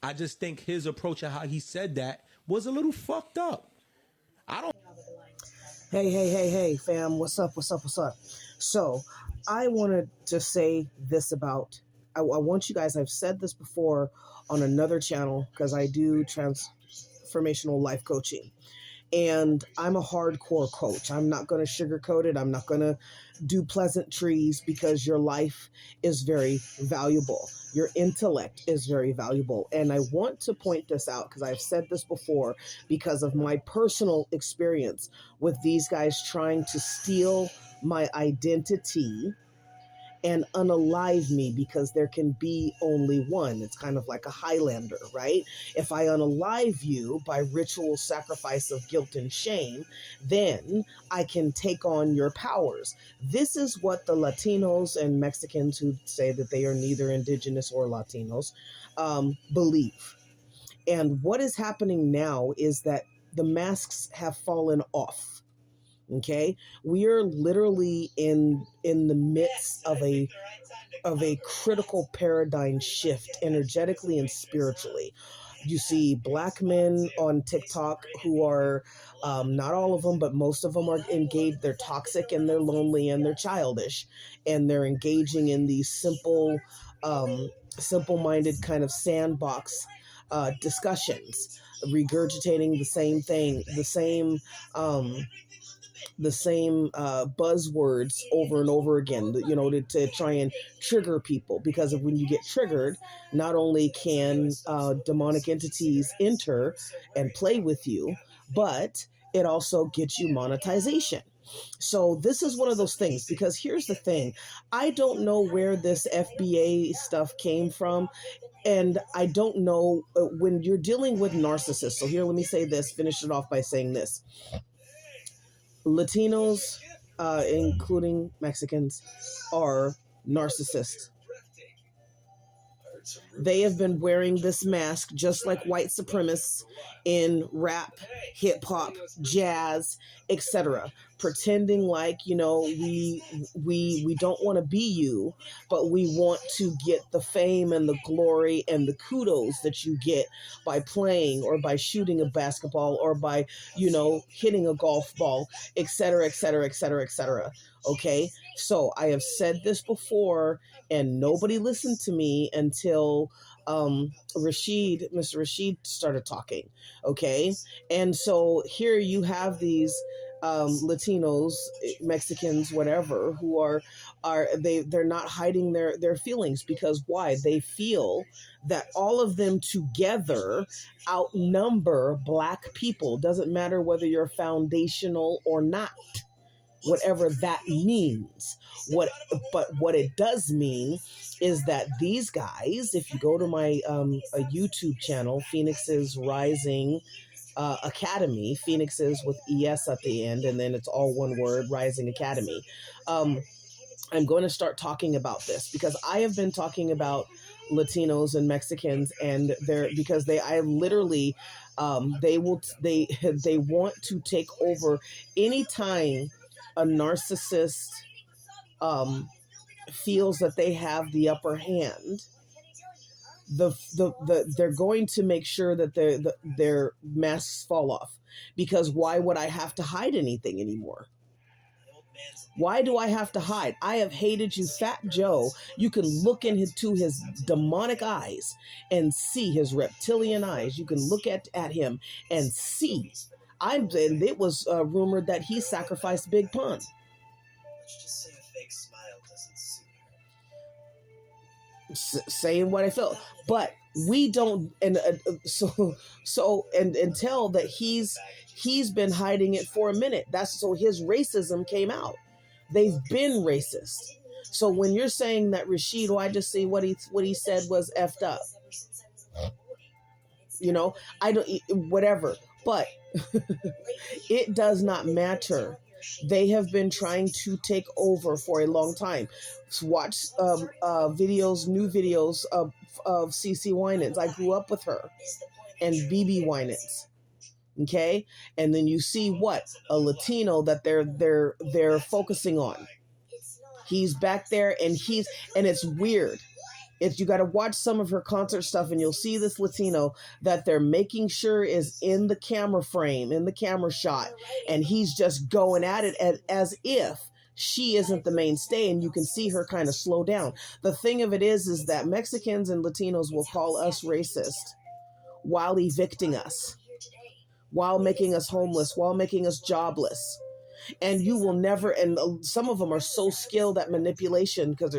I just think his approach of how he said that was a little fucked up. I don't. Hey, fam. What's up? So, I wanted to say this about, I want you guys, I've said this before on another channel because I do transformational life coaching. And I'm a hardcore coach. I'm not going to sugarcoat it. I'm not going to do pleasantries because your life is very valuable. Your intellect is very valuable. And I want to point this out because I've said this before because of my personal experience with these guys trying to steal my identity and unalive me, because there can be only one. It's kind of like a Highlander, right? If I unalive you by ritual sacrifice of guilt and shame, then I can take on your powers. This is what the Latinos and Mexicans who say that they are neither indigenous or Latinos believe. And what is happening now is that the masks have fallen off. Okay, we are literally in the midst of a critical paradigm shift energetically and spiritually. You see black men on TikTok who are, not all of them, but most of them are engaged. They're toxic and they're lonely and they're childish, and they're engaging in these simple-minded kind of sandbox discussions, regurgitating the same thing, the same buzzwords over and over again, to try and trigger people. Because when you get triggered, not only can demonic entities enter and play with you, but it also gets you monetization. So this is one of those things, because here's the thing. I don't know where this FBA stuff came from. And I don't know when you're dealing with narcissists. So here, let me say this, finish it off by saying this. Latinos, including Mexicans, are narcissists. They have been wearing this mask just like white supremacists in rap, hip hop, jazz, etc., pretending like, we don't want to be you, but we want to get the fame and the glory and the kudos that you get by playing or by shooting a basketball or by, hitting a golf ball, etc., etc., etc., etc. Okay, so I have said this before, and nobody listened to me until Mr. Rashid started talking. Okay, and so here you have these Latinos, Mexicans, whatever, who they're not hiding their feelings, because why? They feel that all of them together outnumber Black people. Doesn't matter whether you're foundational or not. Whatever that means. But what it does mean is that these guys, if you go to my a YouTube channel, Phoenix's Rising Academy, Phoenix's with ES at the end, and then it's all one word, Rising Academy. I'm going to start talking about this, because I have been talking about Latinos and Mexicans, and I literally they want to take over anytime a narcissist feels that they have the upper hand. They're going to make sure that their masks fall off, because why would I have to hide anything anymore? Why do I have to hide? I have hated you, Fat Joe. You can look into his demonic eyes and see his reptilian eyes. You can look at him and see. And it was rumored that he sacrificed Big Pun. Saying what I felt, but we don't, and tell that he's been hiding it for a minute. So his racism came out. They've been racist. So when you're saying that Rashid, I just see what he said was effed up. I don't, whatever, but it does not matter. They have been trying to take over for a long time. Watch new videos of CeCe Winans. I grew up with her, and BB Winans. Okay, and then you see what a Latino that they're focusing on. He's back there, and it's weird. It's, you got to watch some of her concert stuff and you'll see this Latino that they're making sure is in the camera frame, in the camera shot, and he's just going at it as if she isn't the mainstay, and you can see her kind of slow down. The thing of it is that Mexicans and Latinos will call us racist while evicting us, while making us homeless, while making us jobless. And you will never, and some of them are so skilled at manipulation because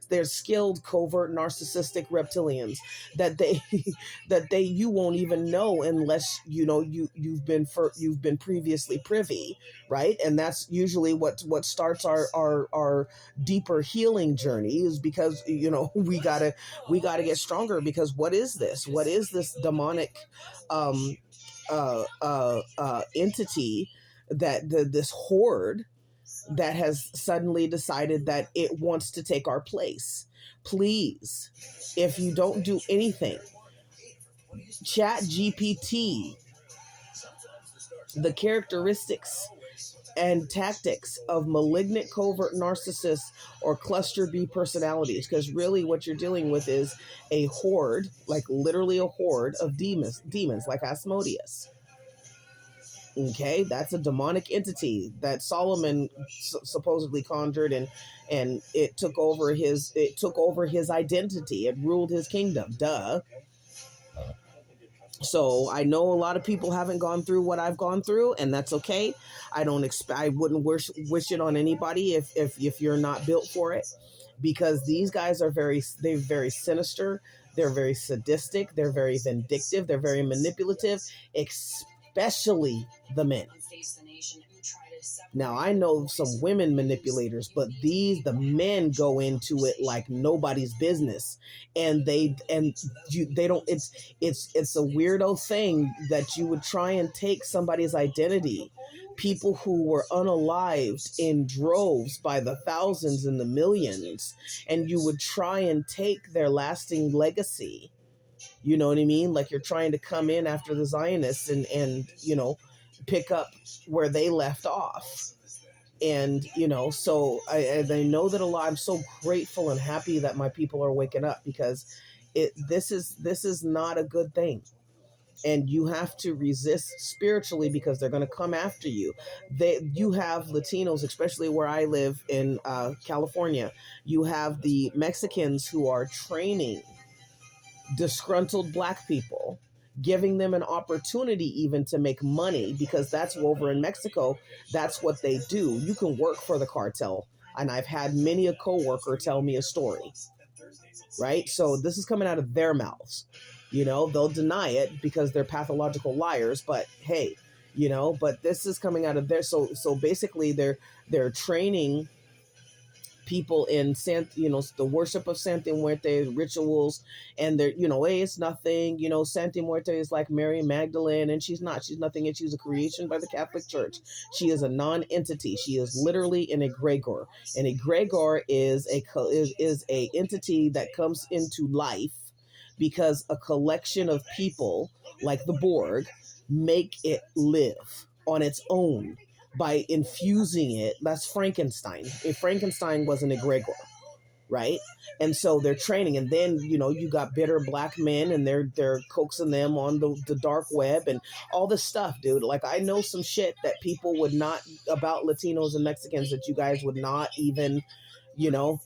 they're skilled covert narcissistic reptilians that they you won't even know unless you've been previously privy, right? And that's usually what starts our deeper healing journey, is because we gotta get stronger, because what is this demonic entity, that this horde that has suddenly decided that it wants to take our place. Please, if you don't do anything, chat GPT the characteristics and tactics of malignant covert narcissists or cluster B personalities, because really what you're dealing with is a horde, like literally a horde of demons like Asmodeus. Okay, that's a demonic entity that Solomon supposedly conjured, and it took over his identity. It ruled his kingdom. Duh. So I know a lot of people haven't gone through what I've gone through, and that's okay. I wouldn't wish it on anybody if you're not built for it, because these guys are very sinister. They're very sadistic. They're very vindictive. They're very manipulative, especially the men. Now, I know some women manipulators, but the men go into it like nobody's business, and they don't. It's a weirdo thing that you would try and take somebody's identity. People who were unalived in droves by the thousands and the millions, and you would try and take their lasting legacy. You know what I mean? Like you're trying to come in after the Zionists and pick up where they left off. And, so I know that a lot, I'm so grateful and happy that my people are waking up, because this is not a good thing. And you have to resist spiritually, because they're going to come after you. You have Latinos, especially where I live in California. You have the Mexicans who are training disgruntled Black people, giving them an opportunity even to make money, because that's over in Mexico. That's what they do. You can work for the cartel. And I've had many a coworker tell me a story, right? So this is coming out of their mouths. They'll deny it because they're pathological liars, but hey, but this is coming out of their, so basically they're training people in the worship of Santa Muerte rituals, and they're, hey, it's nothing, Santa Muerte is like Mary Magdalene, and she's nothing, and she's a creation by the Catholic Church. She is a non-entity. She is literally an egregor. An egregor is a entity that comes into life because a collection of people, like the Borg, make it live on its own by infusing it. That's Frankenstein. If Frankenstein was an egregor, right? And so they're training, and then you got bitter Black men, and they're coaxing them on the dark web and all this stuff, dude. Like, I know some shit that people would not, about Latinos and Mexicans, that you guys would not even,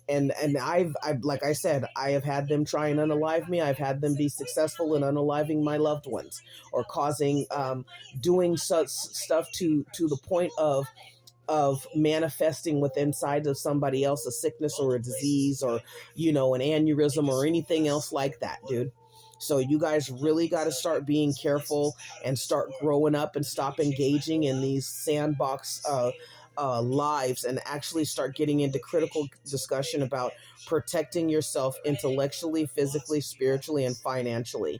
and I've like I said, I have had them try and unalive me. I've had them be successful in unaliving my loved ones, or causing doing such stuff to the point of manifesting with inside of somebody else a sickness or a disease, or an aneurysm or anything else like that, dude. So you guys really got to start being careful and start growing up and stop engaging in these sandbox lives, and actually start getting into critical discussion about protecting yourself intellectually, physically, spiritually, and financially.